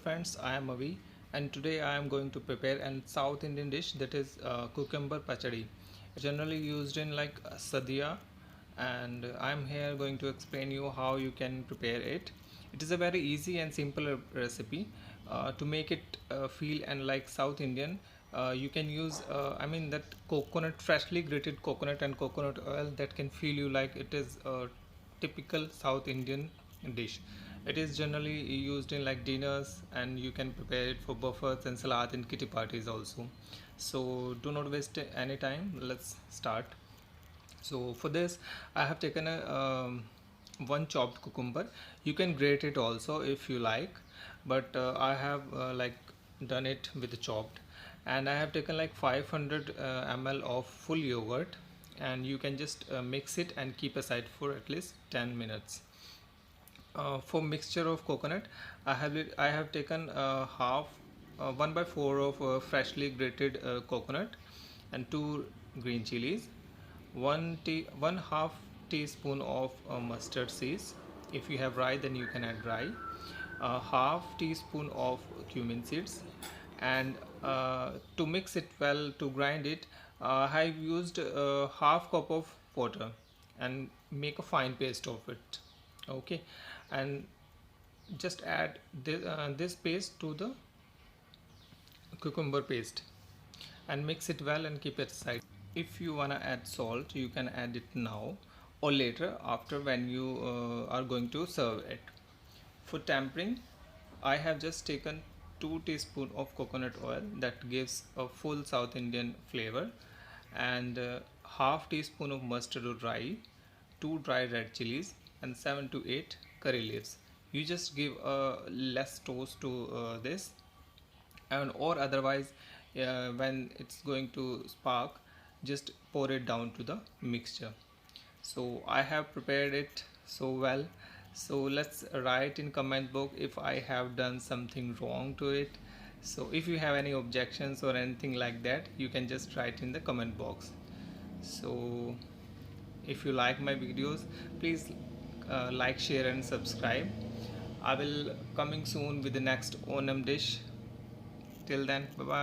friends, I am Avi and today I am going to prepare an South Indian dish that is cucumber pachadi, generally used in like sadya, and I am here going to explain you how you can prepare it. It is a very easy and simple recipe. To make it feel and like South Indian, you can use that coconut, freshly grated coconut and coconut oil that can feel you like it is a typical South Indian dish. It is generally used in like dinners, and you can prepare it for buffets and salad in kitty parties also. So do not waste any time. Let's start. So for this, I have taken a one chopped cucumber. You can grate it also if you like, but I have done it with the chopped. And I have taken like 500 ml of full yogurt, and you can just mix it and keep aside for at least 10 minutes. For mixture of coconut, I have taken half 1 by 4 of freshly grated coconut and 2 green chilies, 1 half teaspoon of mustard seeds. If you have rye, then you can add rye. Half teaspoon of cumin seeds, and to mix it well, to grind it, I have used half cup of water and make a fine paste of it. Okay, and just add this paste to the cucumber paste and mix it well and keep it aside. If you wanna add salt, you can add it now or later after when you are going to serve it. For tempering, I have just taken 2 teaspoon of coconut oil that gives a full South Indian flavor, and half teaspoon of mustard or rye, 2 dry red chilies, and 7 to 8 curry leaves. You just give a less toast to this, and or otherwise when it's going to spark, just pour it down to the mixture. So I have prepared it so well. So let's write in comment box if I have done something wrong to it. So if you have any objections or anything like that, you can just write in the comment box. So if you like my videos, please like, share and subscribe. I will coming soon with the next Onam dish. Till then, bye bye.